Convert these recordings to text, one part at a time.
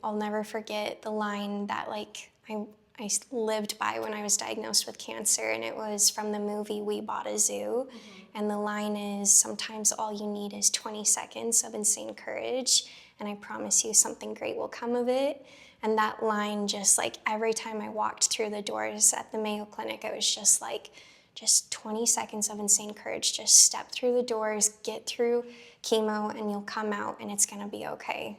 I'll never forget the line that I lived by when I was diagnosed with cancer, and it was from the movie We Bought a Zoo. And the line is, sometimes all you need is 20 seconds of insane courage, and I promise you something great will come of it. And that line, just like every time I walked through the doors at the Mayo Clinic, it was just like, just 20 seconds of insane courage. Just step through the doors, get through chemo, and you'll come out and it's gonna be okay.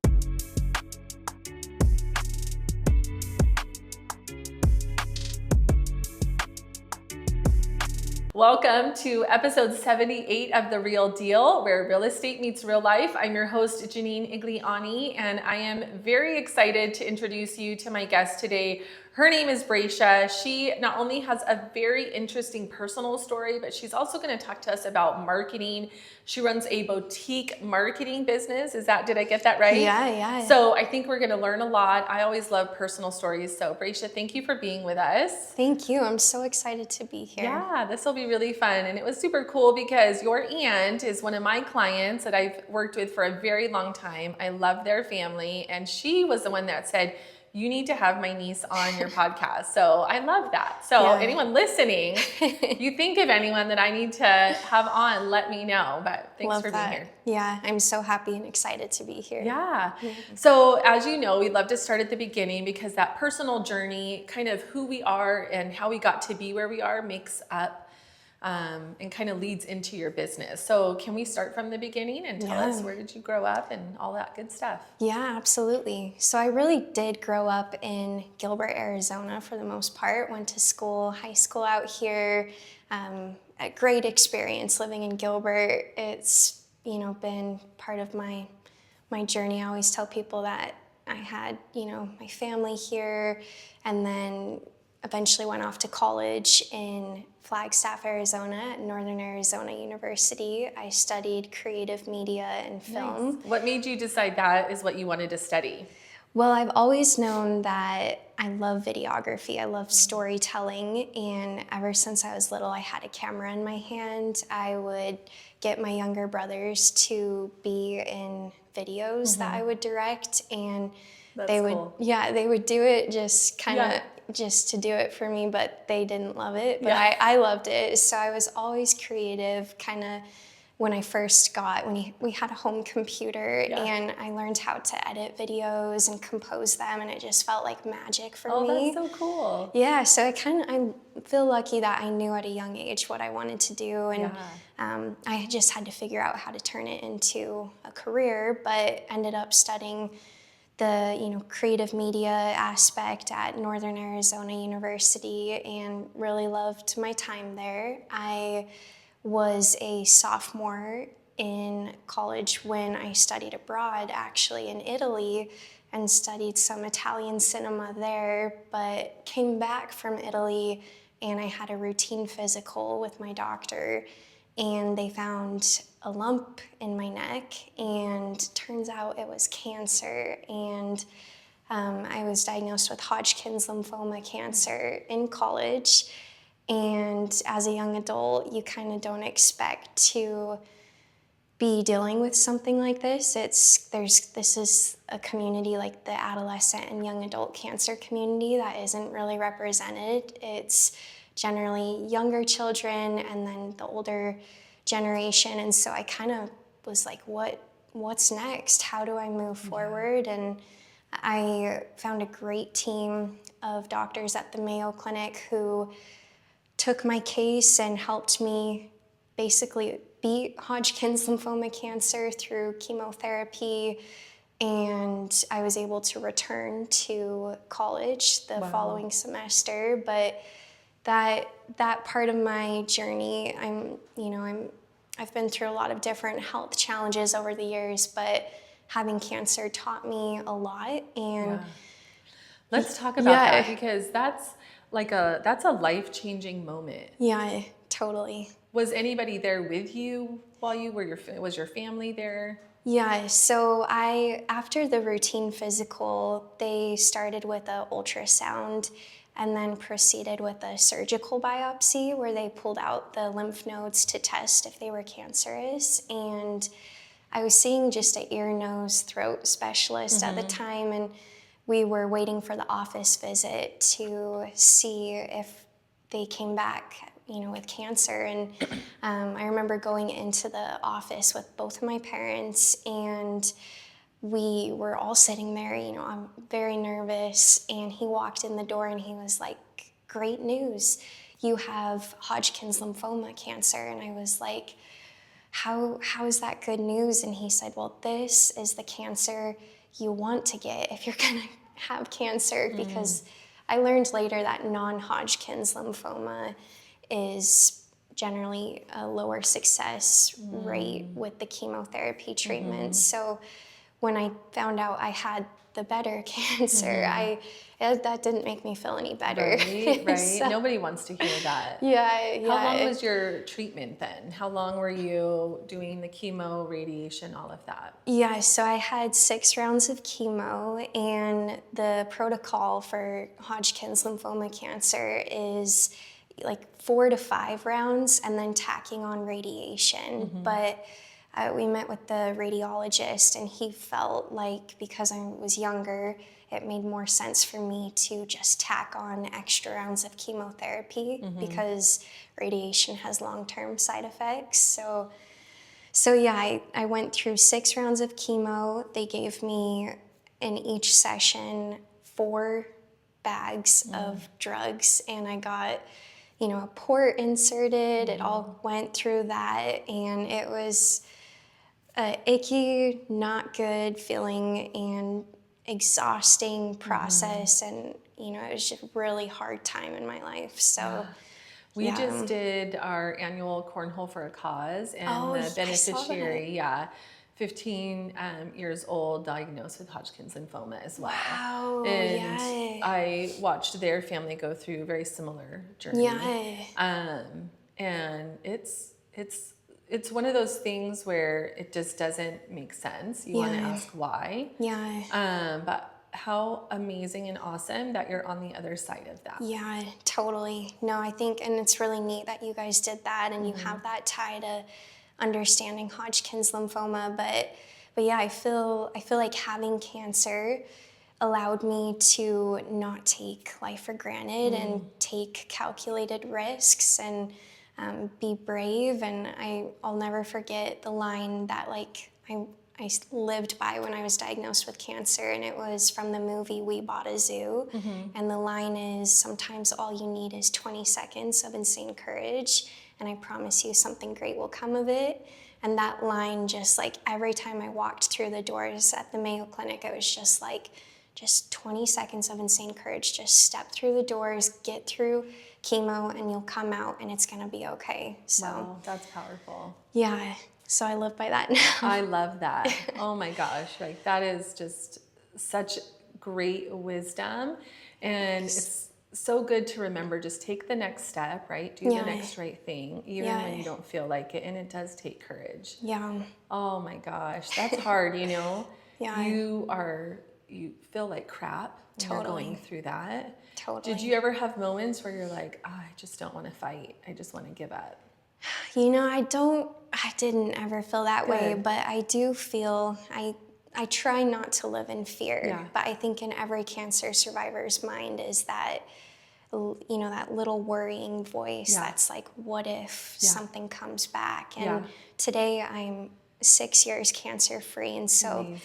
Welcome to episode 78 of The Real Deal, where real estate meets real life. I'm your host, Janine Igliane, and I am very excited to introduce you to my guest today. Her name is Brescia. She not only has a very interesting personal story, but she's also going to talk to us about marketing. She runs a boutique marketing business. Did I get that right? Yeah. So I think we're going to learn a lot. I always love personal stories. So Brescia, thank you for being with us. Thank you. I'm so excited to be here. Yeah, this will be really fun. And it was super cool because your aunt is one of my clients that I've worked with for a very long time. I love their family. And she was the one that said, you need to have my niece on your podcast. So I love that. So anyone listening, if you think of anyone that I need to have on, let me know. But thanks for being here. Yeah, I'm so happy and excited to be here. Yeah. So as you know, we love to start at the beginning because that personal journey, kind of who we are and how we got to be where we are, makes up and kind of leads into your business. So can we start from the beginning and tell us, where did you grow up and all that good stuff? Yeah, absolutely. So I really did grow up in Gilbert, Arizona for the most part. Went to school, high school out here. A great experience living in Gilbert. It's, been part of my journey. I always tell people that I had, my family here, and then eventually went off to college in Flagstaff, Arizona at Northern Arizona University. I studied creative media and film. Nice. What made you decide that is what you wanted to study? Well, I've always known that I love videography. I love storytelling, and ever since I was little, I had a camera in my hand. I would get my younger brothers to be in videos that I would direct, and they would do it just kind of just to do it for me, but they didn't love it, but I loved it. So I was always creative, kind of when I first we had a home computer, and I learned how to edit videos and compose them, and it just felt like magic for me. Oh, that's so cool. Yeah, so I feel lucky that I knew at a young age what I wanted to do, and I just had to figure out how to turn it into a career, but ended up studying the creative media aspect at Northern Arizona University and really loved my time there. I was a sophomore in college when I studied abroad, actually in Italy, and studied some Italian cinema there, but came back from Italy and I had a routine physical with my doctor, and they found a lump in my neck, and turns out it was cancer, and I was diagnosed with Hodgkin's lymphoma cancer in college. And as a young adult, you kind of don't expect to be dealing with something like this. This is a community, like the adolescent and young adult cancer community, that isn't really represented. It's generally younger children and then the older generation. And so I kind of was like, what's next? How do I move forward? And I found a great team of doctors at the Mayo Clinic who took my case and helped me basically beat Hodgkin's lymphoma cancer through chemotherapy, and I was able to return to college the following semester. But that part of my journey, I've been through a lot of different health challenges over the years, but having cancer taught me a lot. And let's talk about that, because that's a life-changing moment. Yeah, totally. Was anybody there with you while was your family there? Yeah, so after the routine physical, they started with an ultrasound and then proceeded with a surgical biopsy where they pulled out the lymph nodes to test if they were cancerous. And I was seeing just an ear, nose, throat specialist at the time, and we were waiting for the office visit to see if they came back, with cancer. And I remember going into the office with both of my parents, and we were all sitting there, I'm very nervous, and he walked in the door and he was like, "Great news, you have Hodgkin's lymphoma cancer." And I was like, how is that good news? And he said, "Well, this is the cancer you want to get if you're gonna have cancer," because I learned later that non-Hodgkin's lymphoma is generally a lower success rate with the chemotherapy treatments. So when I found out I had the better cancer, that didn't make me feel any better. Right. So, Nobody wants to hear that. yeah. How long was your treatment then? How long were you doing the chemo, radiation, all of that? Yeah, so I had 6 rounds of chemo, and the protocol for Hodgkin's lymphoma cancer is like 4 to 5 rounds and then tacking on radiation. But we met with the radiologist, and he felt like because I was younger, it made more sense for me to just tack on extra rounds of chemotherapy because radiation has long-term side effects. So yeah, I went through 6 rounds of chemo. They gave me in each session 4 bags of drugs, and I got, a port inserted. It all went through that, and it was a icky, not good feeling and exhausting process, and it was just a really hard time in my life. So we just did our annual Cornhole for a Cause, and the beneficiary, 15 years old, diagnosed with Hodgkin's lymphoma as well. Wow, and I watched their family go through a very similar journey. And it's one of those things where it just doesn't make sense. You want to ask why. But how amazing and awesome that you're on the other side of that. Yeah, totally. No, I think, and it's really neat that you guys did that, and you have that tie to understanding Hodgkin's lymphoma. But yeah, I feel like having cancer allowed me to not take life for granted and take calculated risks and be brave. And I'll never forget the line that I lived by when I was diagnosed with cancer, and it was from the movie We Bought a Zoo. And the line is, "Sometimes all you need is 20 seconds of insane courage, and I promise you something great will come of it." And that line, just every time I walked through the doors at the Mayo Clinic, I was just like, just 20 seconds of insane courage. Just step through the doors, get through chemo, and you'll come out and it's gonna be okay. So wow, that's powerful. Yeah, so I live by that now. I love that. Oh my gosh, that is just such great wisdom. And it's so good to remember, just take the next step, right? Do the next right thing, even when you don't feel like it. And it does take courage. Oh my gosh, that's hard, You feel like crap when you're going through that. Did you ever have moments where you're like, I just don't want to fight. I just want to give up? I didn't ever feel that way, but I do feel, I try not to live in fear, but I think in every cancer survivor's mind is that, that little worrying voice that's like, what if something comes back? And today I'm 6 years cancer-free, and so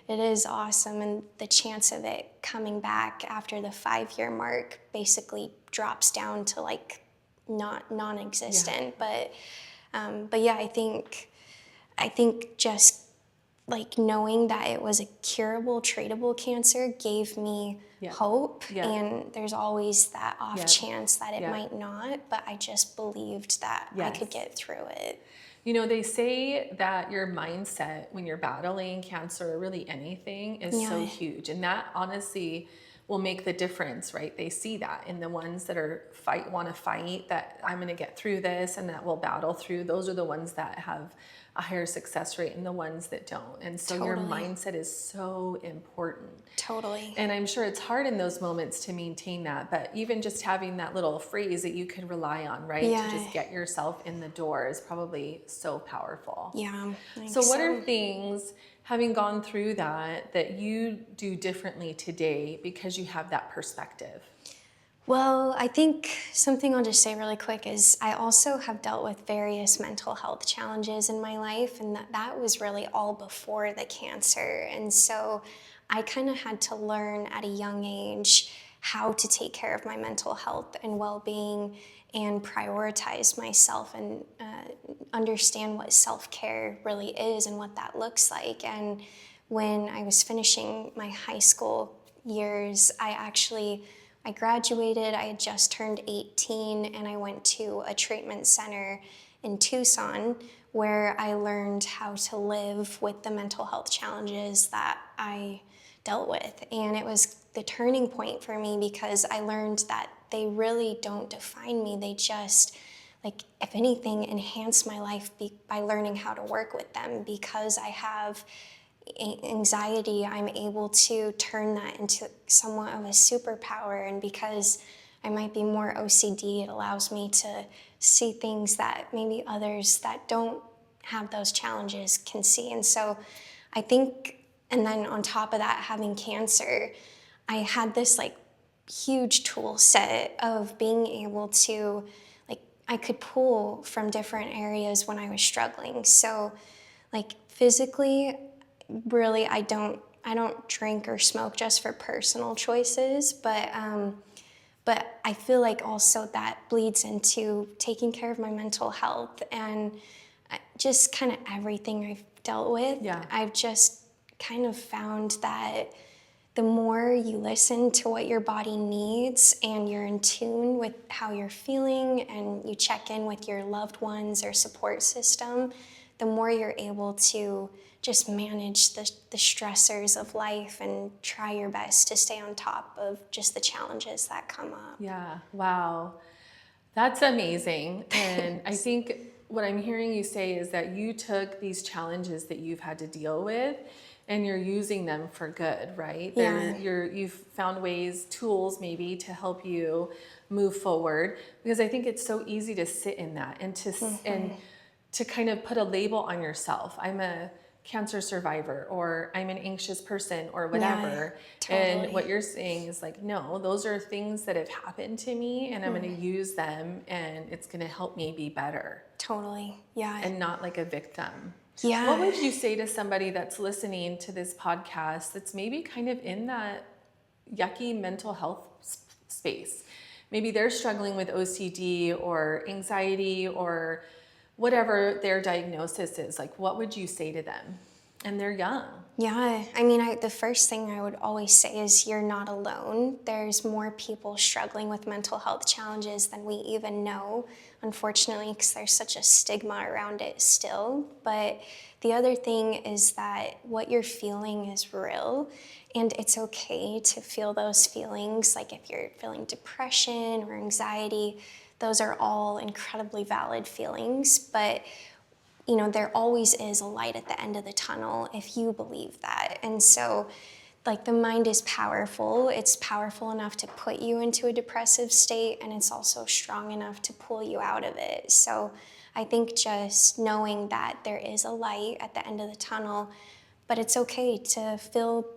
it is awesome, and the chance of it coming back after the 5-year mark basically drops down to non-existent. But yeah, I think just knowing that it was a curable, treatable cancer gave me hope, and there's always that off chance that it might not, but I just believed that I could get through it. They say that your mindset when you're battling cancer or really anything is so huge, and that honestly will make the difference, right? They see that in the ones that want to fight, that I'm going to get through this and that will battle through. Those are the ones that have a higher success rate in the ones that don't. And so your mindset is so important. Totally. And I'm sure it's hard in those moments to maintain that, but even just having that little phrase that you can rely on, right? Yeah. To just get yourself in the door is probably so powerful. Yeah. So what are things, having gone through that you do differently today because you have that perspective? Well, I think something I'll just say really quick is I also have dealt with various mental health challenges in my life, and that was really all before the cancer. And so I kind of had to learn at a young age how to take care of my mental health and well-being and prioritize myself and understand what self-care really is and what that looks like. And when I was finishing my high school years, I graduated, I had just turned 18, and I went to a treatment center in Tucson where I learned how to live with the mental health challenges that I dealt with. And it was the turning point for me because I learned that they really don't define me. They just, like, if anything, enhance my life by learning how to work with them. Because I have anxiety, I'm able to turn that into somewhat of a superpower, and because I might be more OCD, it allows me to see things that maybe others that don't have those challenges can see. And so I think, and then on top of that, having cancer, I had this like huge tool set of being able to, like, I could pull from different areas when I was struggling. So like physically, really, I don't drink or smoke just for personal choices, but I feel like also that bleeds into taking care of my mental health and just kind of everything I've dealt with. Yeah. I've just kind of found that the more you listen to what your body needs and you're in tune with how you're feeling and you check in with your loved ones or support system, the more you're able to just manage the stressors of life and try your best to stay on top of just the challenges that come up. Yeah, wow. That's amazing. And I think what I'm hearing you say is that you took these challenges that you've had to deal with and you're using them for good, right? Yeah. You've found ways, tools maybe, to help you move forward, because I think it's so easy to sit in that and to kind of put a label on yourself. I'm a cancer survivor, or I'm an anxious person, or whatever. Yeah, totally. And what you're saying is like, no, those are things that have happened to me, and I'm going to use them, and it's going to help me be better. Totally. Yeah. And not like a victim. Yeah. What would you say to somebody that's listening to this podcast that's maybe kind of in that yucky mental health space? Maybe they're struggling with OCD or anxiety or whatever their diagnosis is. Like, what would you say to them? And they're young. Yeah, I mean, the first thing I would always say is you're not alone. There's more people struggling with mental health challenges than we even know, unfortunately, because there's such a stigma around it still. But the other thing is that what you're feeling is real, and it's okay to feel those feelings. Like if you're feeling depression or anxiety, those are all incredibly valid feelings, but you know, there always is a light at the end of the tunnel if you believe that. And so, like, the mind is powerful. It's powerful enough to put you into a depressive state, and it's also strong enough to pull you out of it. So I think just knowing that there is a light at the end of the tunnel, but it's okay to feel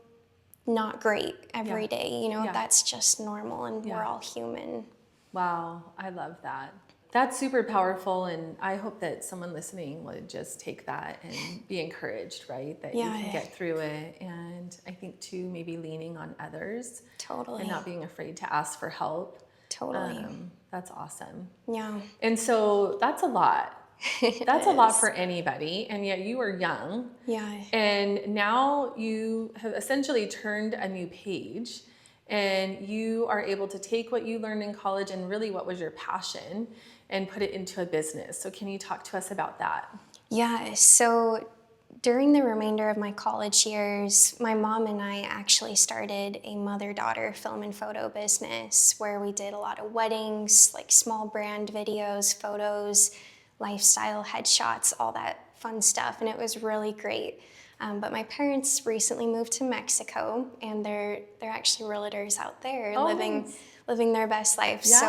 not great every day. You know, that's just normal, and we're all human. Wow, I love that. That's super powerful, and I hope that someone listening would just take that and be encouraged, right? That you can get through it. And I think too, maybe leaning on others. Totally. And not being afraid to ask for help. Totally. That's awesome. Yeah. And so that's a lot. That's a lot for anybody, and yet you are young. Yeah. And now you have essentially turned a new page, and you are able to take what you learned in college and really what was your passion and put it into a business. So can you talk to us about that? Yeah, so during the remainder of my college years, my mom and I actually started a mother-daughter film and photo business where we did a lot of weddings, like small brand videos, photos, lifestyle headshots, all that fun stuff, and it was really great. But my parents recently moved to Mexico, and they're actually realtors out there, living their best life. Yeah. So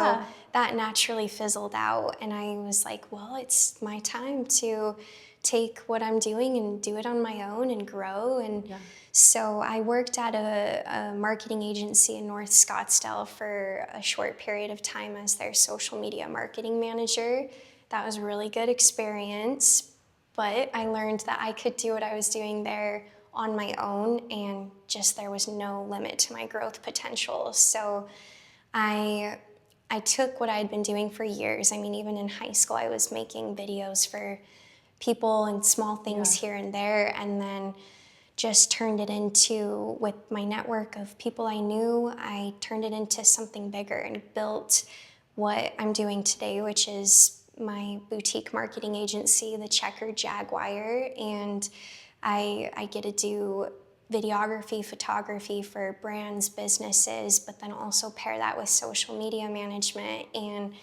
that naturally fizzled out, and I was like, well, it's my time to take what I'm doing and do it on my own and grow. And so I worked at a marketing agency in North Scottsdale for a short period of time as their social media marketing manager. That was a really good experience, but I learned that I could do what I was doing there on my own, and just there was no limit to my growth potential. So I took what I had been doing for years. I mean, even in high school, I was making videos for people and small things here and there, and then just turned it into, with my network of people I knew, I turned it into something bigger and built what I'm doing today, which is my boutique marketing agency, the Checkered Jaguar, and I get to do videography, photography for brands, businesses, but then also pair that with social media management. And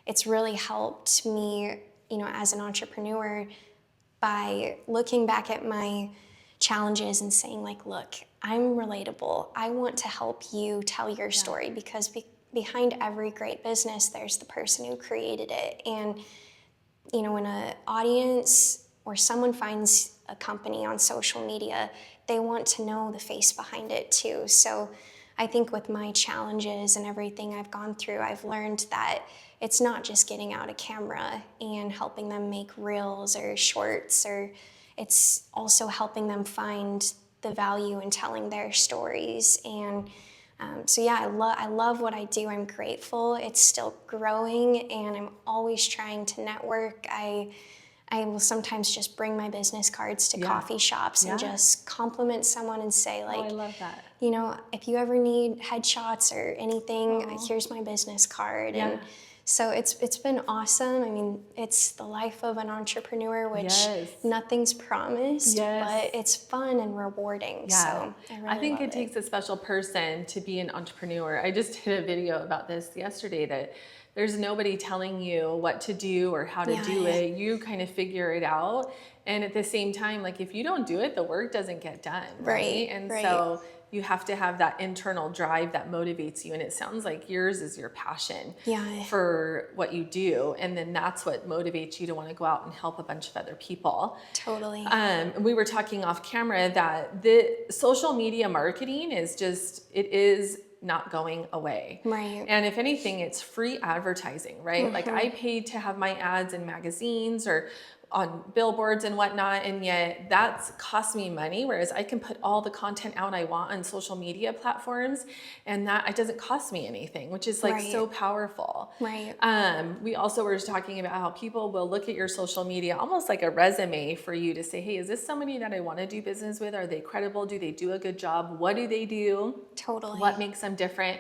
it's really helped me, as an entrepreneur, by looking back at my challenges and saying, like, look, I'm relatable. I want to help you tell your story, because behind every great business, there's the person who created it. And when an audience or someone finds a company on social media, they want to know the face behind it too. So I think with my challenges and everything I've gone through, I've learned that it's not just getting out a camera and helping them make reels or shorts, or it's also helping them find the value in telling their stories. And so yeah, I love what I do. I'm grateful. It's still growing, and I'm always trying to network. I will sometimes just bring my business cards to coffee shops and just compliment someone and say, like, I love that. If you ever need headshots or anything, here's my business card. And so it's been awesome. I mean, it's the life of an entrepreneur, which nothing's promised, but it's fun and rewarding. So I think it takes a special person to be an entrepreneur. I just did a video about this yesterday, that there's nobody telling you what to do or how to do it. You kind of figure it out. And at the same time, like, if you don't do it, the work doesn't get done, right? And so you have to have that internal drive that motivates you. And it sounds like yours is your passion for what you do. And then that's what motivates you to want to go out and help a bunch of other people. Totally. We were talking off camera that the social media marketing is not going away. Right. And if anything, it's free advertising, right? Like, I paid to have my ads in magazines or on billboards and whatnot, and yet that's cost me money, whereas I can put all the content out I want on social media platforms, and that it doesn't cost me anything, which is like so powerful. Right. We also were talking about how people will look at your social media almost like a resume for you to say, hey, is this somebody that I want to do business with? Are they credible? Do they do a good job? What do they do? Totally. What makes them different?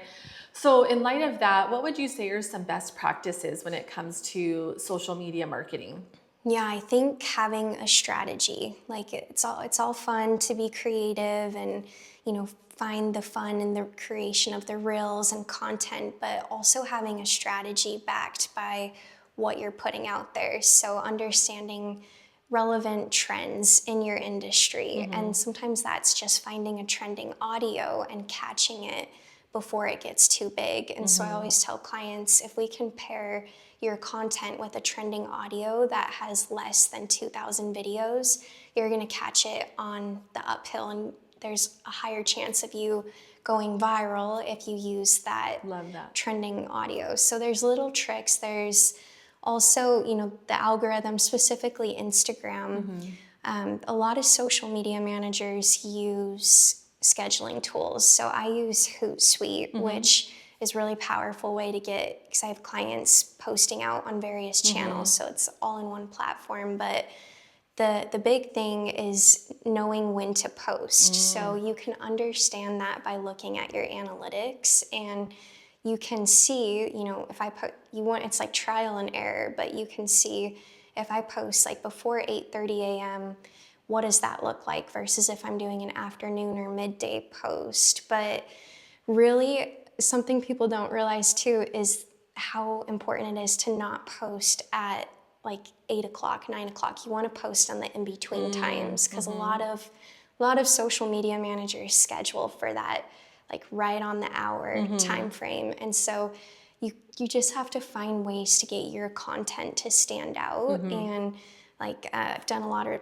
So in light of that, what would you say are some best practices when it comes to social media marketing? Yeah, I think having a strategy. Like, it's all fun to be creative and, find the fun in the creation of the reels and content, but also having a strategy backed by what you're putting out there. So understanding relevant trends in your industry. And sometimes that's just finding a trending audio and catching it before it gets too big. And so I always tell clients, if we can pair your content with a trending audio that has less than 2,000 videos, you're gonna catch it on the uphill, and there's a higher chance of you going viral if you use that trending audio. So there's little tricks. There's also, the algorithm, specifically Instagram. A lot of social media managers use scheduling tools. So I use Hootsuite, which is really powerful way to get, because I have clients posting out on various channels, so it's all in one platform. But the big thing is knowing when to post. So you can understand that by looking at your analytics, and you can see, if I put, it's like trial and error, but you can see if I post like before 8:30 a.m., what does that look like versus if I'm doing an afternoon or midday post. But really, something people don't realize too is how important it is to not post at like 8 o'clock, 9 o'clock. You want to post on the in-between times, because a lot of social media managers schedule for that, like right on the hour time frame. And so you just have to find ways to get your content to stand out. And like I've done a lot of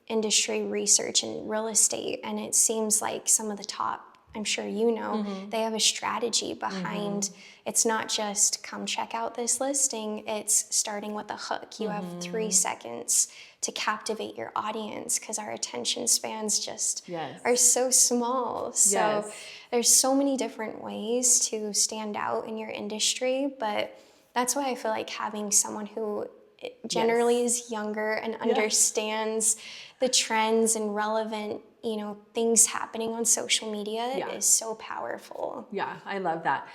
industry research in real estate, and it seems like some of the top, I'm sure you know, they have a strategy behind. It's not just come check out this listing, it's starting with a hook. You have 3 seconds to captivate your audience, because our attention spans just are so small. So there's so many different ways to stand out in your industry, but that's why I feel like having someone who generally is younger and understands the trends and relevant, you know, things happening on social media is so powerful. Yeah, I love that.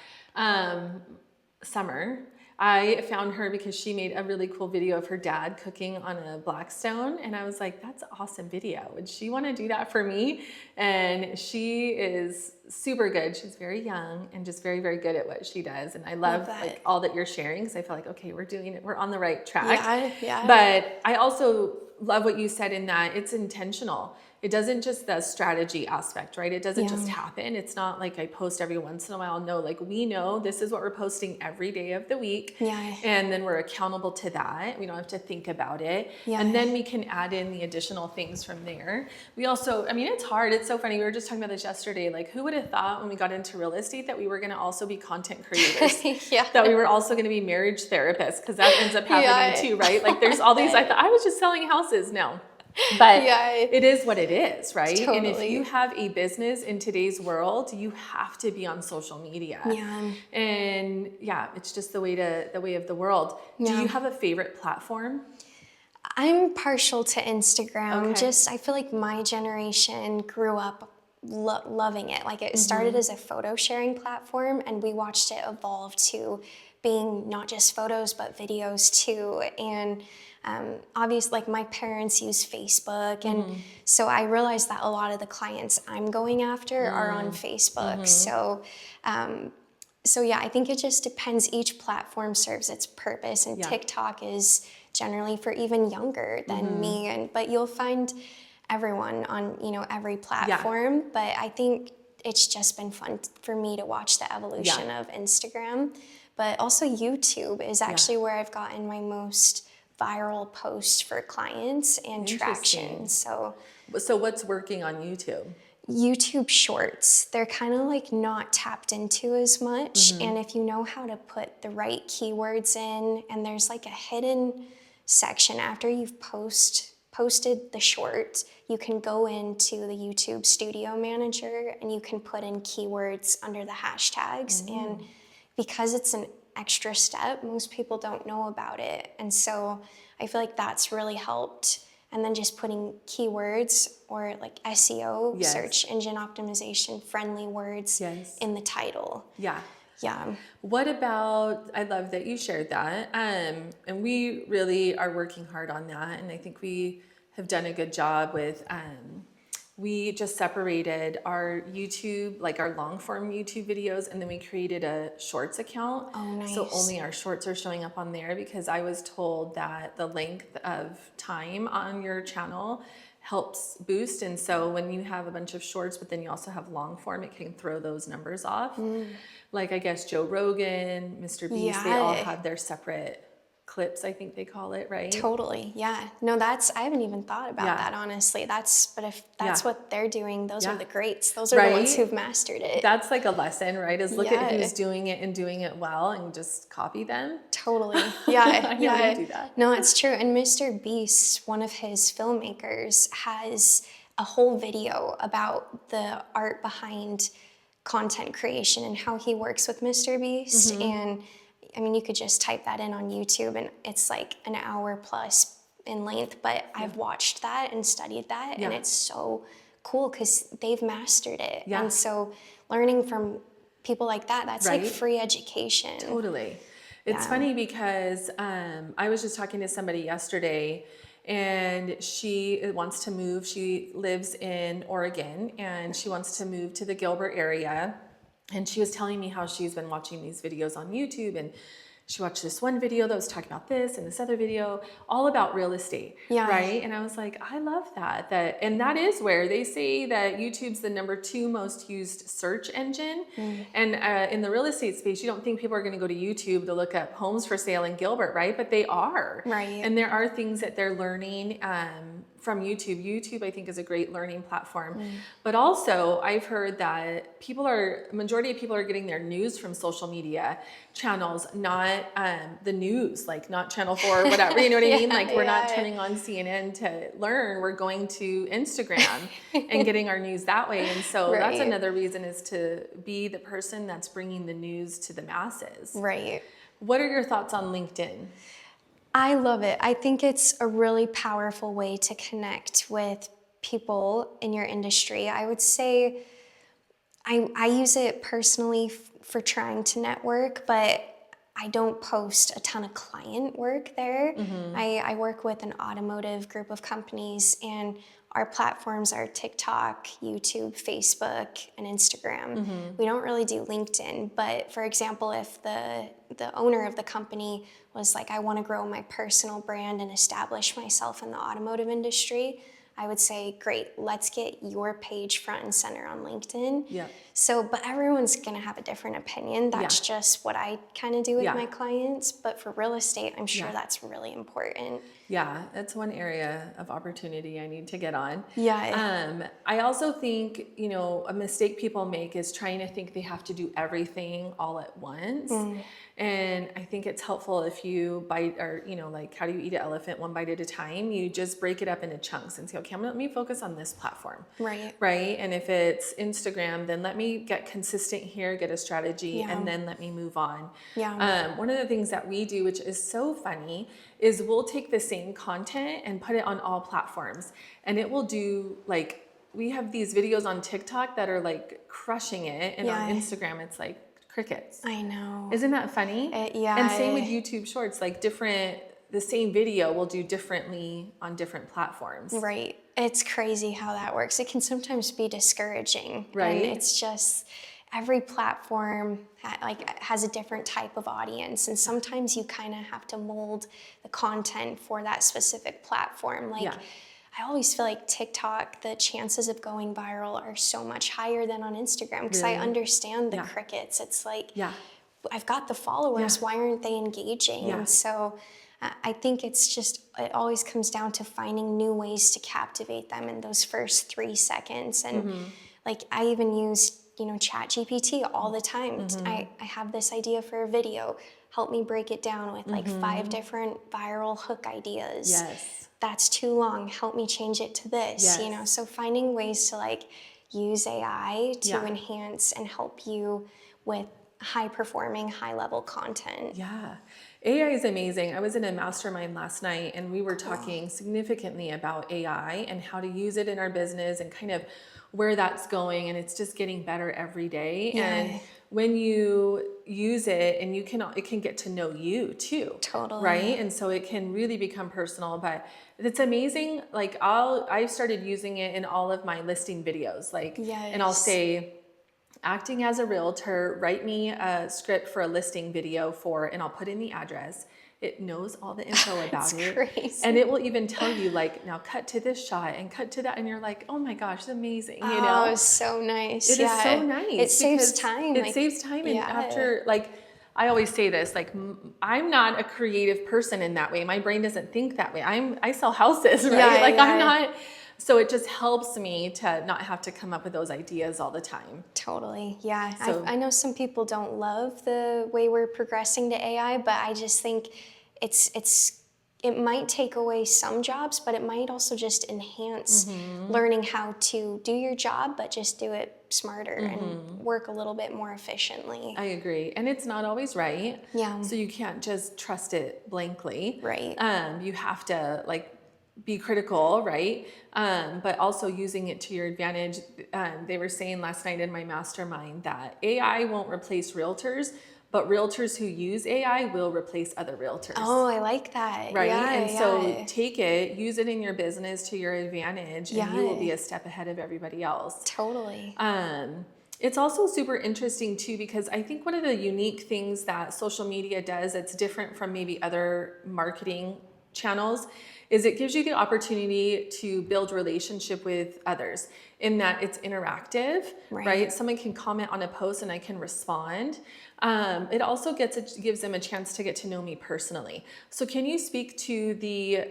Summer, I found her because she made a really cool video of her dad cooking on a Blackstone. And I was like, that's an awesome video. Would she want to do that for me? And she is super good. She's very young and just very, very good at what she does. And I love like all that you're sharing, because I feel like, okay, we're doing it. We're on the right track. Yeah. But I also love what you said in that it's intentional. It doesn't just the strategy aspect, right? It doesn't just happen. It's not like I post every once in a while. No, like we know this is what we're posting every day of the week. And then we're accountable to that. We don't have to think about it. And then we can add in the additional things from there. We also, I mean, it's hard. It's so funny. We were just talking about this yesterday. Like, who would have thought when we got into real estate that we were going to also be content creators? That we were also going to be marriage therapists, because that ends up happening too, right? Like there's all these, I thought I was just selling houses. No. But it is what it is, right? Totally. And if you have a business in today's world, you have to be on social media. And it's just the way of the world. Do you have a favorite platform? I'm partial to Instagram. Just, I feel like my generation grew up loving it. Like it started as a photo sharing platform, and we watched it evolve to being not just photos, but videos too. And obviously, like my parents use Facebook, and so I realized that a lot of the clients I'm going after are on Facebook. So yeah, I think it just depends. Each platform serves its purpose, and TikTok is generally for even younger than me, but you'll find everyone on, you know, every platform. But I think it's just been fun for me to watch the evolution of Instagram. But also YouTube is actually where I've gotten my most viral posts for clients and traction. So what's working on YouTube? YouTube Shorts, they're kind of like not tapped into as much. And if you know how to put the right keywords in, and there's like a hidden section after you've posted the short, you can go into the YouTube Studio Manager and you can put in keywords under the hashtags. And because it's an extra step, most people don't know about it. And so I feel like that's really helped. And then just putting keywords or like SEO, search engine optimization, friendly words in the title. Yeah. What about, I love that you shared that. And we really are working hard on that. And I think we have done a good job with, we just separated our YouTube, like our long form YouTube videos, and then we created a shorts account. Oh, nice. So only our shorts are showing up on there, because I was told that the length of time on your channel helps boost. And so when you have a bunch of shorts, but then you also have long form, it can throw those numbers off. Like I guess Joe Rogan, Mr. Beast, they all have their separate clips, I think they call it, right? Totally, yeah. No, I haven't even thought about that, honestly. But if that's what they're doing, those are the greats. Those are the ones who've mastered it. That's like a lesson, right? Is look at who's doing it and doing it well and just copy them. Totally, yeah. I never do that. No, it's true. And Mr. Beast, one of his filmmakers, has a whole video about the art behind content creation and how he works with Mr. Beast. And I mean, you could just type that in on YouTube and it's like an hour plus in length, but I've watched that and studied that and it's so cool because they've mastered it. And so learning from people like that, that's like free education. Totally. It's funny because I was just talking to somebody yesterday and she wants to move. She lives in Oregon and she wants to move to the Gilbert area. And she was telling me how she's been watching these videos on YouTube and she watched this one video that was talking about this and this other video, all about real estate, right? And I was like, I love that. And that is where they say that YouTube's the #2 most used search engine. And in the real estate space, you don't think people are going to go to YouTube to look up homes for sale in Gilbert, right? But they are. Right. And there are things that they're learning from YouTube. YouTube, I think, is a great learning platform. But also, I've heard that majority of people are getting their news from social media channels, not the news, like not Channel 4 or whatever, you know what I mean? Like we're not turning on CNN to learn, we're going to Instagram and getting our news that way. And so that's another reason, is to be the person that's bringing the news to the masses. Right. What are your thoughts on LinkedIn? I love it. I think it's a really powerful way to connect with people in your industry. I would say I use it personally for trying to network, but I don't post a ton of client work there. I work with an automotive group of companies, and our platforms are TikTok, YouTube, Facebook, and Instagram. We don't really do LinkedIn, but for example, if the owner of the company was like, I want to grow my personal brand and establish myself in the automotive industry, I would say, great, let's get your page front and center on LinkedIn. Yeah. So, but everyone's going to have a different opinion. That's just what I kind of do with my clients. But for real estate, I'm sure that's really important. Yeah, that's one area of opportunity I need to get on. Yeah. I also think, a mistake people make is trying to think they have to do everything all at once. And I think it's helpful if you bite, or, like, how do you eat an elephant one bite at a time? You just break it up into chunks and say, okay, let me focus on this platform. Right. Right. And if it's Instagram, then let me get consistent here, get a strategy, and then let me move on. Yeah. One of the things that we do, which is so funny, is we'll take the same content and put it on all platforms. And it will do, like, we have these videos on TikTok that are like crushing it. And on Instagram, it's like crickets. I know. Isn't that funny? Yeah. And same with YouTube Shorts, like the same video will do differently on different platforms. Right. It's crazy how that works. It can sometimes be discouraging. Right. And it's just, every platform has a different type of audience, and sometimes you kind of have to mold the content for that specific platform. I always feel like TikTok, the chances of going viral are so much higher than on Instagram, because I understand the crickets. It's like, I've got the followers, why aren't they engaging? And so I think it always comes down to finding new ways to captivate them in those first 3 seconds. And like, I even use ChatGPT all the time. I have this idea for a video. Help me break it down with like 5 different viral hook ideas. Yes. That's too long. Help me change it to this. So finding ways to like use AI to enhance and help you with high performing, high level content. Yeah. AI is amazing. I was in a mastermind last night, and we were talking significantly about AI and how to use it in our business and kind of where that's going, and it's just getting better every day. And when you use it, and it can get to know you too. Totally. Right? And so it can really become personal, but it's amazing. Like I've started using it in all of my listing videos, and I'll say, acting as a realtor, write me a script for a listing video and I'll put in the address. It knows all the info about it. Crazy. And it will even tell you, like, now cut to this shot and cut to that. And you're like, oh my gosh, it's amazing. Oh, it's so nice. It is so nice. It saves time. It saves time. And after, I always say this, I'm not a creative person in that way. My brain doesn't think that way. I sell houses, right? I'm not. So it just helps me to not have to come up with those ideas all the time. Totally, yeah. So, I know some people don't love the way we're progressing to AI, but I just think it might take away some jobs, but it might also just enhance learning how to do your job, but just do it smarter and work a little bit more efficiently. I agree. And it's not always right. Yeah. So you can't just trust it blankly. Right. You have to be critical, right? But also using it to your advantage. They were saying last night in my mastermind that AI won't replace realtors, but realtors who use AI will replace other realtors. Oh, I like that. Right? Yeah, and so take it, use it in your business to your advantage, and you will be a step ahead of everybody else. Totally. It's also super interesting too, because I think one of the unique things that social media does that's different from maybe other marketing channels is it gives you the opportunity to build relationship with others in that it's interactive, right? Someone can comment on a post and I can respond. It also gives them a chance to get to know me personally. So can you speak to the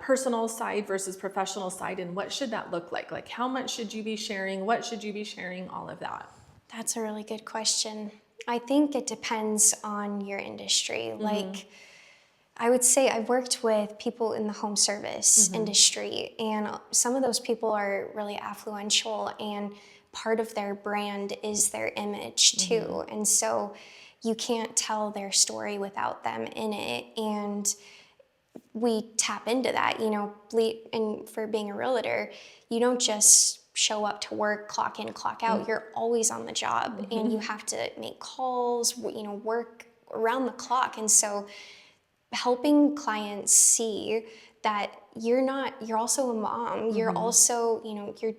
personal side versus professional side, and what should that look like? Like, how much should you be sharing? What should you be sharing? All of that. That's a really good question. I think it depends on your industry. Like, I would say I've worked with people in the home service industry, and some of those people are really affluential, and part of their brand is their image too. And so you can't tell their story without them in it. And we tap into that, you know, and for being a realtor, you don't just show up to work, clock in, clock out. You're always on the job, and you have to make calls, you know, work around the clock. And so helping clients see that you're also a mom, you're also, you know, you're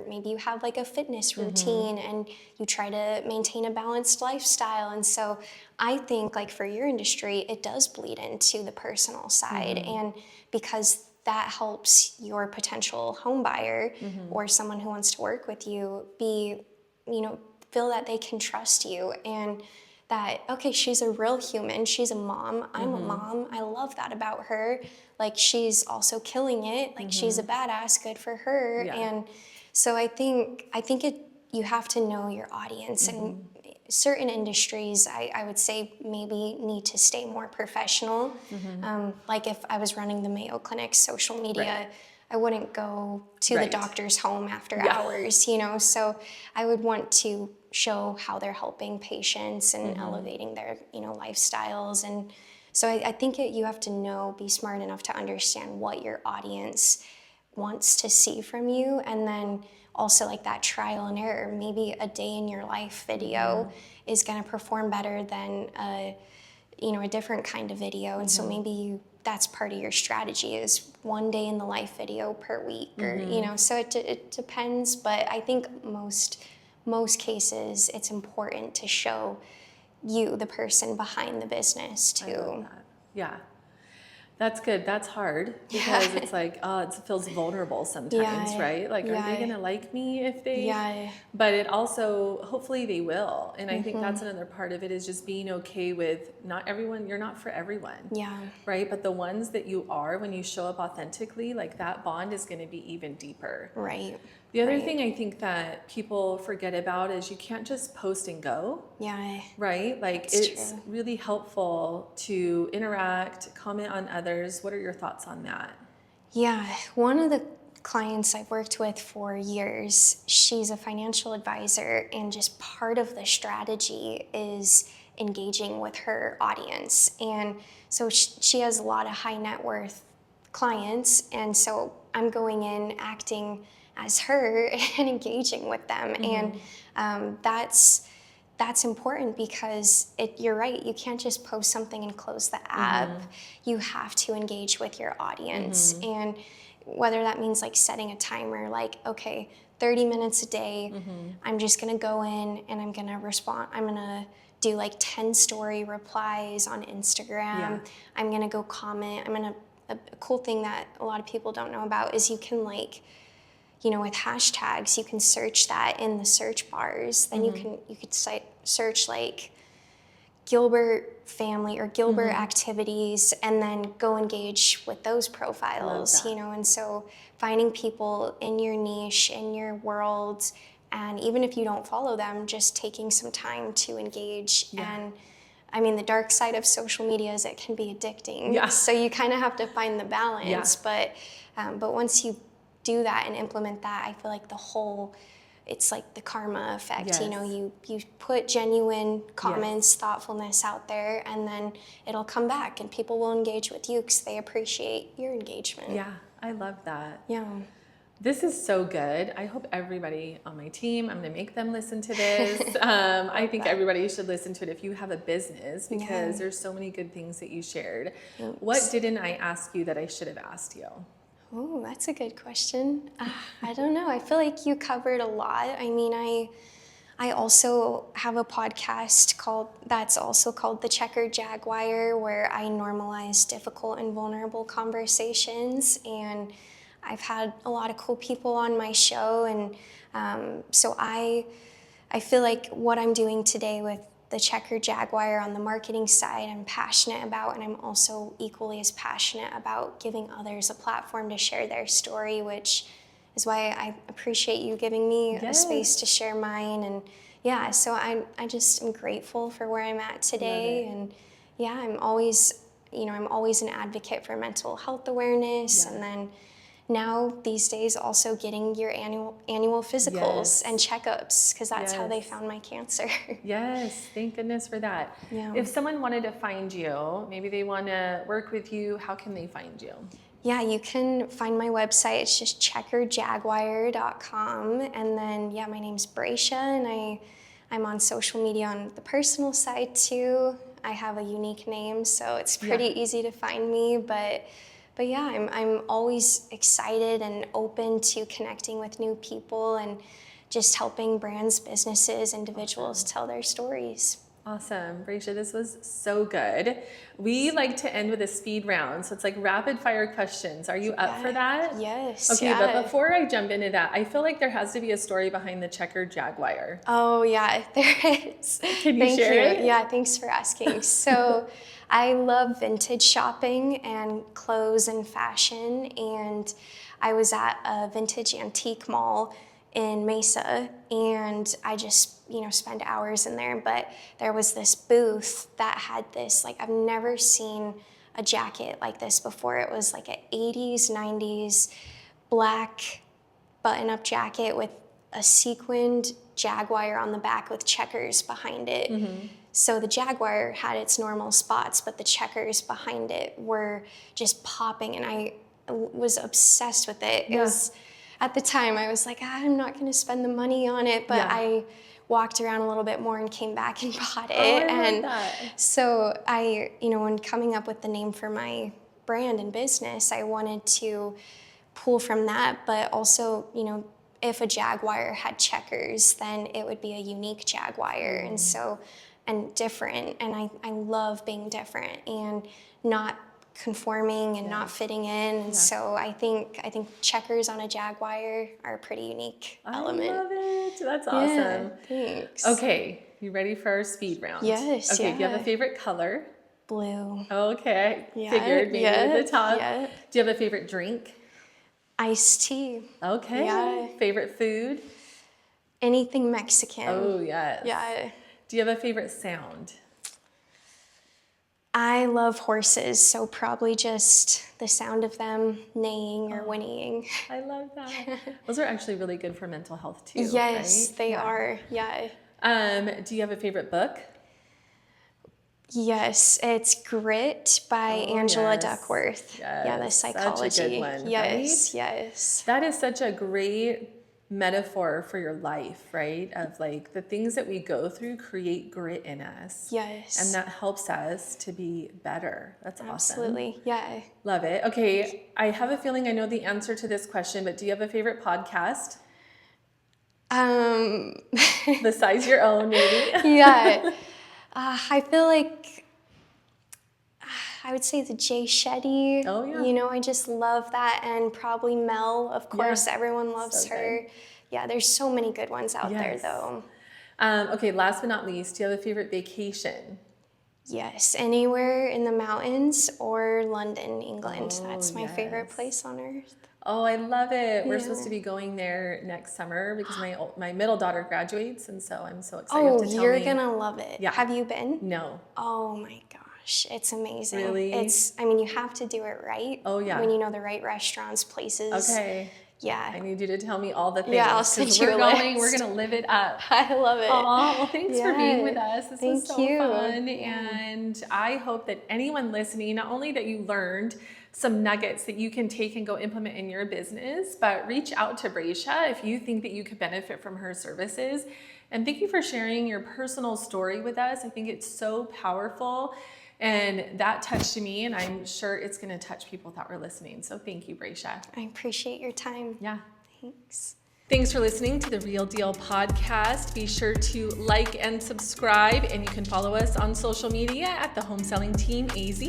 maybe you have like a fitness routine and you try to maintain a balanced lifestyle. And so I think like for your industry, it does bleed into the personal side. And because that helps your potential home buyer or someone who wants to work with you feel that they can trust you, and that, okay, she's a real human, she's a mom, I'm a mom, I love that about her, like she's also killing it, like she's a badass, good for her. And so I think you have to know your audience, and certain industries I would say maybe need to stay more professional. Like if I was running the Mayo Clinic social media, I wouldn't go to the doctor's home after hours, you know, so I would want to show how they're helping patients and elevating their, you know, lifestyles. And so I think you have to be smart enough to understand what your audience wants to see from you, and then also like that trial and error. Maybe a day in your life video is going to perform better than a different kind of video. And so maybe that's part of your strategy, is one day in the life video per week, or you know, so it depends. But I think most cases it's important to show you, the person behind the business too. I love that. Yeah. That's good. That's hard, because it's like, it feels vulnerable sometimes, right? Like, are they going to like me if they, but it also, hopefully they will. And I think that's another part of it, is just being okay with not everyone, you're not for everyone. Right. But the ones that you are, when you show up authentically, like that bond is going to be even deeper. Right. The other thing I think that people forget about is you can't just post and go. Right? Like it's really helpful to interact, comment on others. What are your thoughts on that? Yeah, one of the clients I've worked with for years, she's a financial advisor, and just part of the strategy is engaging with her audience. And so she has a lot of high net worth clients, and so I'm going in acting as her and engaging with them. And that's important, because you're right, you can't just post something and close the app. You have to engage with your audience. And whether that means like setting a timer, like, okay, 30 minutes a day, I'm just gonna go in and I'm gonna respond. I'm gonna do like 10 story replies on Instagram. I'm gonna go comment. A cool thing that a lot of people don't know about is you can, like, you know, with hashtags, you can search that in the search bars. Then you could search like Gilbert family or Gilbert activities, and then go engage with those profiles, you know. And so finding people in your niche, in your world, and even if you don't follow them, just taking some time to engage. And I mean, the dark side of social media is it can be addicting. So you kind of have to find the balance. But once you do that and implement that, I feel like it's like the karma effect. You know, you put genuine comments, thoughtfulness out there, and then it'll come back, and people will engage with you because they appreciate your engagement. Yeah, I love that. Yeah. This is so good. I hope everybody on my team, I'm going to make them listen to this. I think everybody should listen to it if you have a business, because there's so many good things that you shared. Thanks. What didn't I ask you that I should have asked you? Oh, that's a good question. I don't know. I feel like you covered a lot. I mean, I also have a podcast that's also called The Checkered Jaguar, where I normalize difficult and vulnerable conversations. And I've had a lot of cool people on my show. And so I feel like what I'm doing today with the Checkered Jaguar on the marketing side, I'm passionate about, and I'm also equally as passionate about giving others a platform to share their story, which is why I appreciate you giving me a space to share mine. And yeah, so I just am grateful for where I'm at today. And yeah, I'm always an advocate for mental health awareness. And then now these days also getting your annual physicals and checkups, because that's how they found my cancer. Yes, thank goodness for that. Yeah. If someone wanted to find you, maybe they want to work with you, how can they find you? Yeah, you can find my website. It's just checkeredjaguar.com. And then, yeah, my name's Brescia, and I'm on social media on the personal side too. I have a unique name, so it's pretty easy to find me. But yeah, I'm always excited and open to connecting with new people and just helping brands, businesses, individuals tell their stories. Awesome. Brescia, this was so good. We like to end with a speed round. So it's like rapid fire questions. Are you up for that? Yes. Okay, but before I jump into that, I feel like there has to be a story behind the Checkered Jaguar. Oh, yeah, there is. Can you share it? Yeah, thanks for asking. So I love vintage shopping and clothes and fashion. And I was at a vintage antique mall in Mesa, and I just, spend hours in there. But there was this booth that had this, I've never seen a jacket like this before. It was like an 80s, 90s black button-up jacket with a sequined jaguar on the back with checkers behind it. So the jaguar had its normal spots, but the checkers behind it were just popping, and I was obsessed with it. It was, at the time, I was like, I'm not going to spend the money on it, but I walked around a little bit more and came back and bought it. I love that. So I, when coming up with the name for my brand and business, I wanted to pull from that, but also, if a jaguar had checkers, then it would be a unique jaguar. And so, and different. And I love being different and not conforming and not fitting in. And so I think checkers on a jaguar are a pretty unique element. I love it. That's awesome. Yeah, thanks. Okay, you ready for our speed round? Yes. Okay, do you have a favorite color? Blue. Okay, figured maybe at the top. Yeah. Do you have a favorite drink? Iced tea. Okay. Yeah. Favorite food? Anything Mexican. Oh, yes. Yeah. Do you have a favorite sound? I love horses, so probably just the sound of them neighing or whinnying. I love that. Those are actually really good for mental health too. Yes, right? they are. Yeah. Do you have a favorite book? Yes, it's Grit by Angela Duckworth. Yes. Yeah, the psychology. Such a good one, Yes, right? yes. That is such a great metaphor for your life, right? Of the things that we go through create grit in us. Yes. And that helps us to be better. That's awesome. Absolutely, yeah. Love it. Okay, I have a feeling I know the answer to this question, but do you have a favorite podcast? Besides your own, maybe? Yeah. I feel like I would say the Jay Shetty. Oh, yeah. I just love that. And probably Mel, of course. Everyone loves her. Good. Yeah, there's so many good ones out there, though. Okay, last but not least, do you have a favorite vacation? Yes, anywhere in the mountains or London, England. That's my favorite yes. place on earth. Oh, I love it. We're supposed to be going there next summer because my middle daughter graduates, and so I'm so excited to tell me. Oh, you're going to love it. Yeah. Have you been? No. Oh my gosh, it's amazing. Really? You have to do it right. Oh, yeah. When you know the right restaurants, places. Okay. Yeah. I need you to tell me all the things. Yeah, I'll send you a list. We're going to live it up. I love it. Oh, well, thanks for being with us. This was so fun. Yeah. And I hope that anyone listening, not only that you learned some nuggets that you can take and go implement in your business, but reach out to Brescia if you think that you could benefit from her services. And thank you for sharing your personal story with us. I think it's so powerful. And that touched me, and I'm sure it's going to touch people that were listening. So thank you, Brescia. I appreciate your time. Yeah. Thanks. Thanks for listening to the Real Deal podcast. Be sure to like and subscribe, and you can follow us on social media at the Home Selling Team AZ.